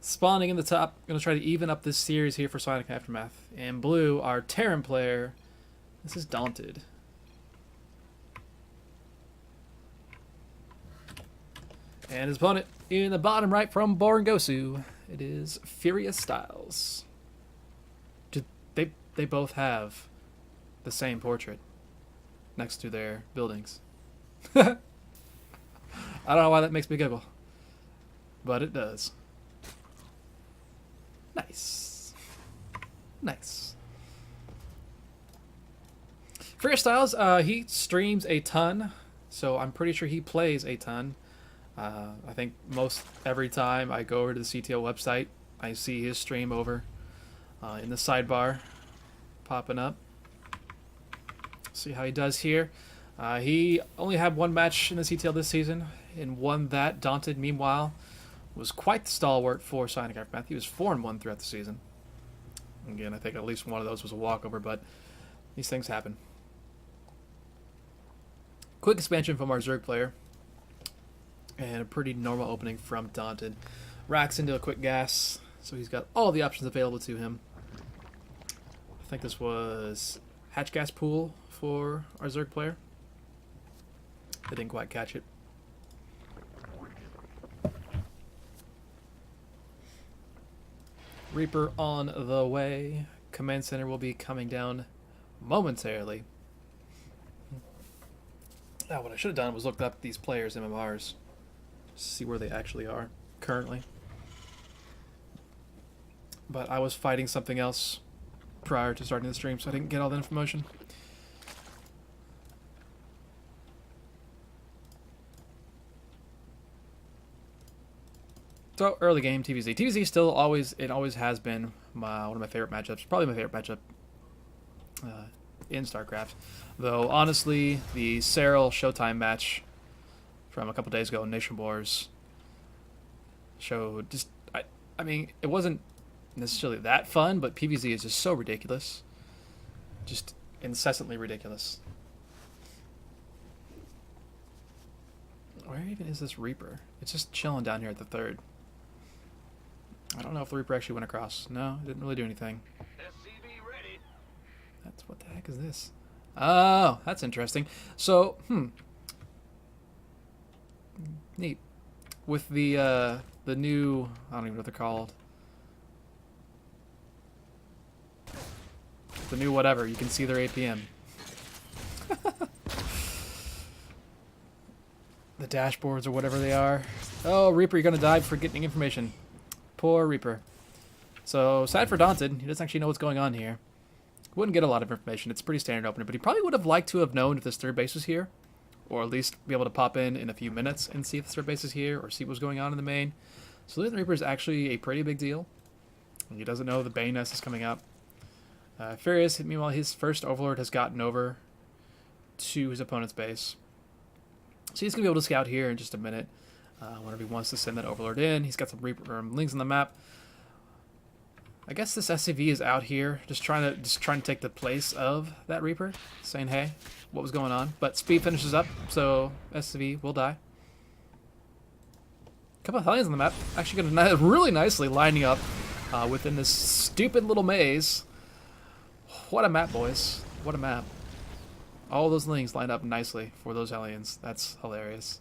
Spawning in the top. Going to try to even up this series here for Sonic Aftermath. And blue, our Terran player. This is Daunted. And his opponent in the bottom right from Boringosu. It is FuriouStyleS. They both have the same portrait next to their buildings. I don't know why that makes me giggle, but it does. Nice. Nice. FuriouStyleS, he streams a ton, so I'm pretty sure he plays a ton. I think most every time I go over to the CTO website, I see his stream over in the sidebar popping up. See how he does here. He only had one match in the CTL this season and won that. Daunted, meanwhile, was quite the stalwart for Sonic Aftermath. He was 4-1 throughout the season. Again, I think at least one of those was a walkover, but these things happen. Quick expansion from our Zerg player. And a pretty normal opening from Daunted. Racks into a quick gas, so he's got all the options available to him. I think this was hatch gas pool for our Zerg player. I didn't quite catch it. Reaper on the way. Command center will be coming down momentarily. Now, what I should have done was looked up these players' MMRs. See where they actually are currently. But I was fighting something else prior to starting the stream, so I didn't get all that information. So early game TVZ. TVZ still always has been one of my favorite matchups. Probably my favorite matchup in StarCraft. Though honestly, the Cyril Showtime match from a couple days ago in Nation Wars showed just I mean, it wasn't necessarily that fun, but PvZ is just so ridiculous. Just incessantly ridiculous. Where even is this Reaper? It's just chilling down here at the third. I don't know if the Reaper actually went across. No, it didn't really do anything. That's what the heck is this? Oh, that's interesting. So, neat. With the new, I don't even know what they're called. The new whatever, you can see their APM. The dashboards or whatever they are. Oh, Reaper, you're gonna die for getting information. Poor Reaper. So, sad for Daunted. He doesn't actually know what's going on here. Wouldn't get a lot of information. It's a pretty standard opener, but he probably would have liked to have known if this third base was here. Or at least be able to pop in a few minutes and see if the third base is here, or see what's going on in the main. So losing the Reaper is actually a pretty big deal. He doesn't know the Bane Nest is coming up. Furious, meanwhile, his first Overlord has gotten over to his opponent's base. So he's going to be able to scout here in just a minute. Whenever he wants to send that Overlord in. He's got some Reaper links on the map. I guess this SCV is out here, just trying to take the place of that Reaper, saying, hey, what was going on? But speed finishes up, so SCV will die. A couple of Hellions on the map, actually going to really nicely lining up within this stupid little maze. What a map, boys. What a map. All those links lined up nicely for those Hellions. That's hilarious.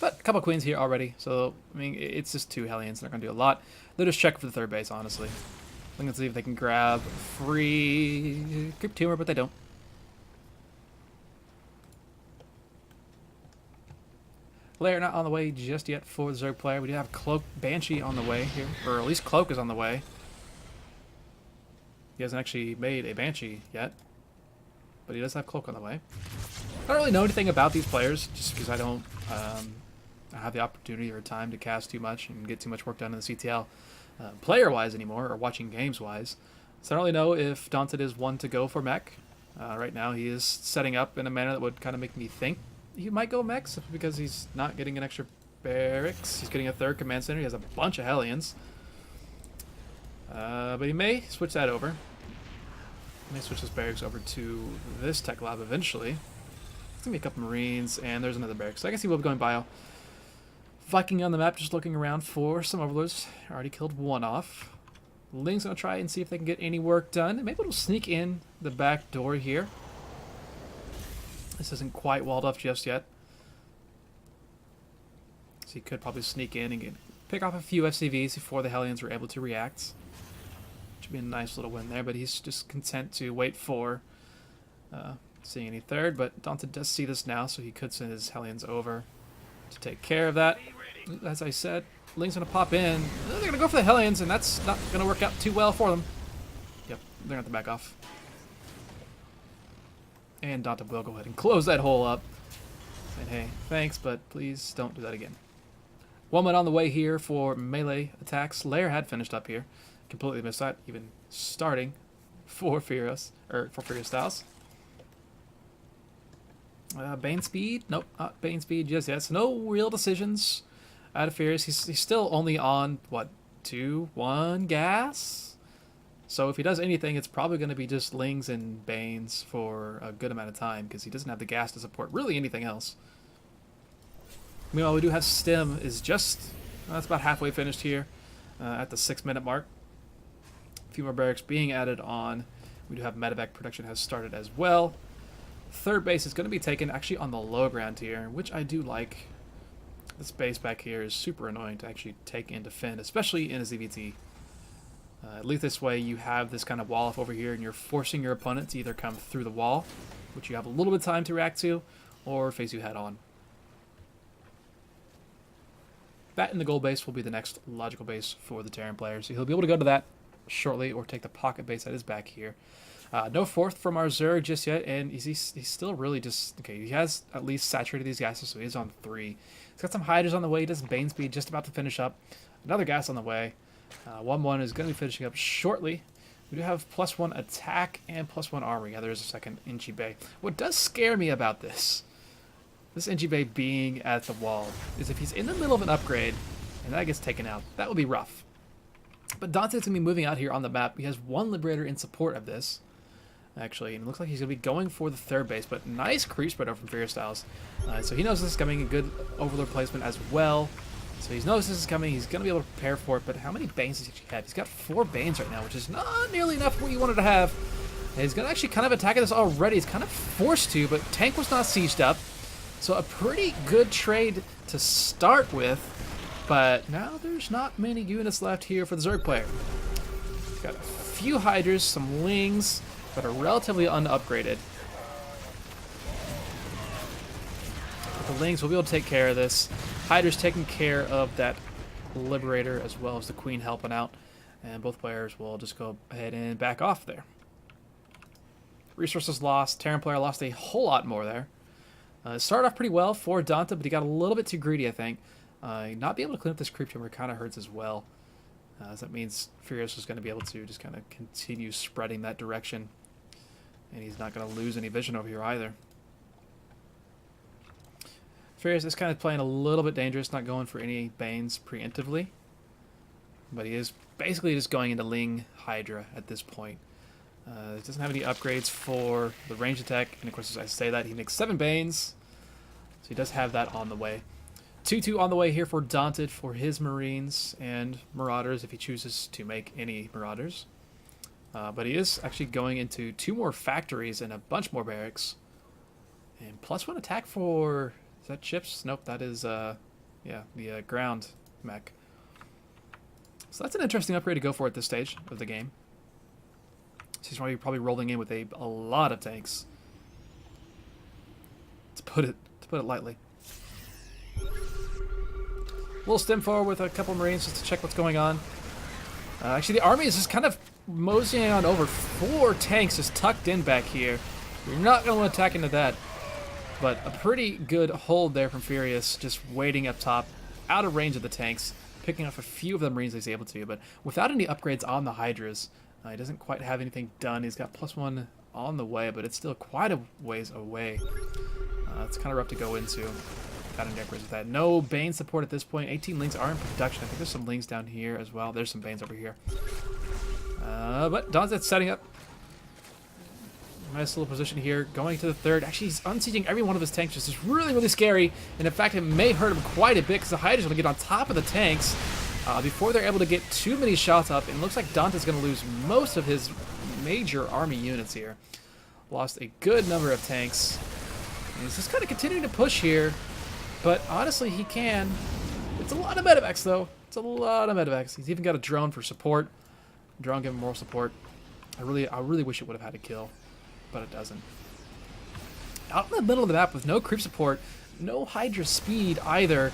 But a couple of queens here already, so, I mean, it's just two Hellions. They're going to do a lot. They'll just check for the third base, honestly. Looking to see if they can grab free Creep Tumor, but they don't. Lair not on the way just yet for the Zerg player. We do have Cloak Banshee on the way here, or at least Cloak is on the way. He hasn't actually made a Banshee yet, but he does have Cloak on the way. I don't really know anything about these players, just because I don't have the opportunity or time to cast too much and get too much work done in the CTL player-wise anymore, or watching games-wise. So I don't really know if Daunted is one to go for mech. Right now he is setting up in a manner that would kind of make me think he might go mech, because he's not getting an extra barracks. He's getting a third command center. He has a bunch of Hellions. But he may switch that over. He may switch his barracks over to this tech lab eventually. It's gonna be a couple Marines, and there's another barracks. So I guess he will be going bio. Viking on the map, just looking around for some overlords. Already killed one off. Ling's gonna try and see if they can get any work done. Maybe it'll sneak in the back door here. This isn't quite walled off just yet. So he could probably sneak in and pick off a few FCVs before the Hellions were able to react. Which would be a nice little win there, but he's just content to wait for seeing any third. But Daunted does see this now, so he could send his Hellions over to take care of that. As I said, Ling's going to pop in. They're going to go for the Hellions, and that's not going to work out too well for them. Yep, they're going to have to back off. And Daunted will go ahead and close that hole up. And hey, thanks, but please don't do that again. 1 minute on the way here for melee attacks. Lair had finished up here. Completely missed that, even starting for FuriouStyleS. Bane speed? Nope, not Bane speed just yet. So no real decisions out of Furious. He's still only on, what, 2-1 gas? So if he does anything, it's probably going to be just Lings and Banes for a good amount of time, because he doesn't have the gas to support really anything else. Meanwhile, we do have Stim is just, that's about halfway finished here at the 6-minute mark. A few more barracks being added on. We do have medevac production has started as well. Third base is going to be taken actually on the low ground here, which I do like. This base back here is super annoying to actually take and defend, especially in a ZVT. At least this way you have this kind of wall off over here, and you're forcing your opponent to either come through the wall, which you have a little bit of time to react to, or face you head on. That and the gold base will be the next logical base for the Terran player, so he'll be able to go to that shortly, or take the pocket base that is back here. No fourth from our Zerg just yet, and he's still really just... Okay, he has at least saturated these gases, so he's on 3. He's got some Hydras on the way. He does Bane speed, just about to finish up. Another gas on the way. 1-1 is going to be finishing up shortly. We do have +1 attack and +1 armor. Yeah, there is a second Inchy Bay. What does scare me about this Inchy Bay being at the wall, is if he's in the middle of an upgrade and that gets taken out, that would be rough. But Daunted's going to be moving out here on the map. He has 1 Liberator in support of this, actually, and it looks like he's going to be going for the third base, but nice creep spread over from FuriouStyleS. So he knows this is coming, a good Overlord placement as well. So he knows this is coming, he's going to be able to prepare for it, but how many Banes does he actually have? He's got 4 Banes right now, which is not nearly enough for what you wanted to have. And he's going to actually kind of attack this already. He's kind of forced to, but tank was not sieged up. So a pretty good trade to start with, but now there's not many units left here for the Zerg player. He's got a few Hydras, some Lings, but are relatively unupgraded. But the Lings will be able to take care of this. Hydra's taking care of that Liberator as well as the Queen helping out. And both players will just go ahead and back off there. Resources lost. Terran player lost a whole lot more there. It started off pretty well for Daunted, but he got a little bit too greedy, I think. Not being able to clean up this creep chamber kind of hurts as well. So that means Furious is going to be able to just kind of continue spreading that direction. And he's not going to lose any vision over here either. Furious is kind of playing a little bit dangerous, not going for any Banes preemptively. But he is basically just going into Ling Hydra at this point. He doesn't have any upgrades for the range attack, and of course as I say that, he makes 7 Banes. So he does have that on the way. 2-2 on the way here for Daunted for his Marines and Marauders if he chooses to make any Marauders. But he is actually going into 2 more factories and a bunch more barracks. And +1 attack for... Is that ships? Nope, that is, yeah, the ground mech. So that's an interesting upgrade to go for at this stage of the game. So he's probably rolling in with a lot of tanks. To put it lightly. A little stem forward with a couple Marines just to check what's going on. Actually, the army is just kind of moseying on over. 4 tanks just tucked in back here. You're not going to want to attack into that. But a pretty good hold there from Furious, just waiting up top, out of range of the tanks, picking off a few of the Marines he's able to, but without any upgrades on the Hydras. He doesn't quite have anything done. He's got +1 on the way, but it's still quite a ways away. It's kind of rough to go into. Got any upgrades with that. No Bane support at this point. 18 Lings are in production. I think there's some Lings down here as well. There's some Banes over here. But Daunted's setting up. Nice little position here, going to the third. Actually, he's unsieging every one of his tanks, which is really, really scary. And in fact, it may hurt him quite a bit because the Hydra's going to get on top of the tanks before they're able to get too many shots up. And it looks like Daunted's going to lose most of his major army units here. Lost a good number of tanks. And he's just kind of continuing to push here. But honestly, he can. It's a lot of medevacs, though. It's a lot of medevacs. He's even got a drone for support. Drone giving moral support. I really wish it would have had a kill, but it doesn't. Out in the middle of the map with no creep support, no Hydra speed either.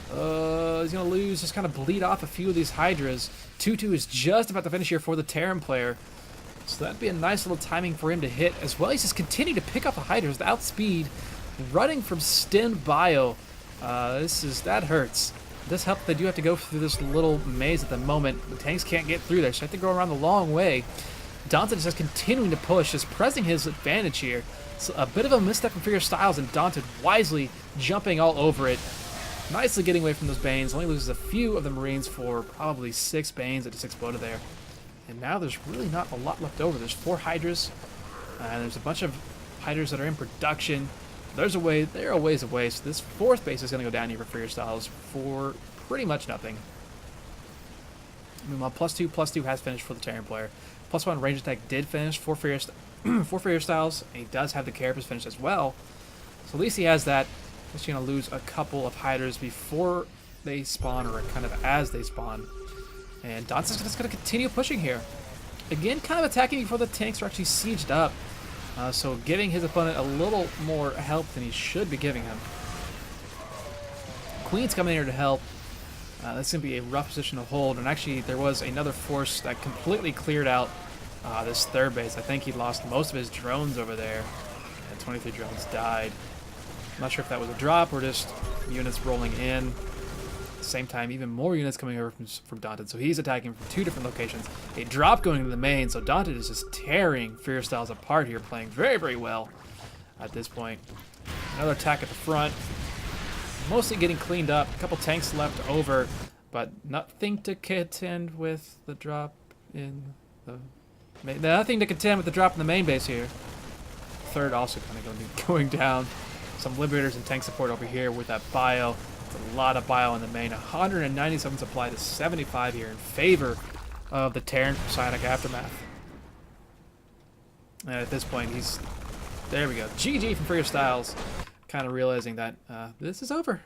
He's going to lose, just kind of bleed off a few of these Hydras. 2-2 is just about to finish here for the Terran player. So that'd be a nice little timing for him to hit. As well, he's just continuing to pick up the Hydras without speed. Running from stemmed bio. That hurts. This helps. They do have to go through this little maze at the moment. The tanks can't get through there, so they have to go around the long way. Daunted is just continuing to push, just pressing his advantage here. So a bit of a misstep from FuriouStyleS, and Daunted wisely jumping all over it. Nicely getting away from those Banes. Only loses a few of the Marines for probably 6 Banes that just exploded there. And now there's really not a lot left over. There's 4 Hydras, and there's a bunch of Hydras that are in production. They're a ways away, so this 4th base is going to go down here for FuriouStyleS for pretty much nothing. Meanwhile, +2 has finished for the Terran player. +1 range attack did finish for FuriouStyleS. He does have the Carapace finish as well. So at least he has that. Just going to lose a couple of Hydras before they spawn, or kind of as they spawn. And Daunted's just going to continue pushing here. Again, kind of attacking before the tanks are actually sieged up. So giving his opponent a little more help than he should be giving him. Queen's coming here to help. That's going to be a rough position to hold. And actually, there was another force that completely cleared out this 3rd base. I think he lost most of his drones over there. And 23 drones died. I'm not sure if that was a drop or just units rolling in. At the same time, even more units coming over from Daunted. So he's attacking from 2 different locations. A drop going into the main. So Daunted is just tearing FuriouStyleS apart here, playing very, very well at this point. Another attack at the front. Mostly getting cleaned up. A couple tanks left over, but nothing to contend with the drop in the main. Nothing to contend with the drop in the main base here. 3rd also kind of going to be going down. Some Liberators and tank support over here with that bio. It's a lot of bio in the main. 197 supply to 75 here in favor of the Terran from Psionic Aftermath. And at this point, there we go. GG from FuriouStyleS. Kind of realizing that this is over.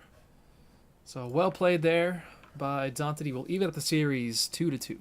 So well played there by Daunted. He will even up the series 2-2.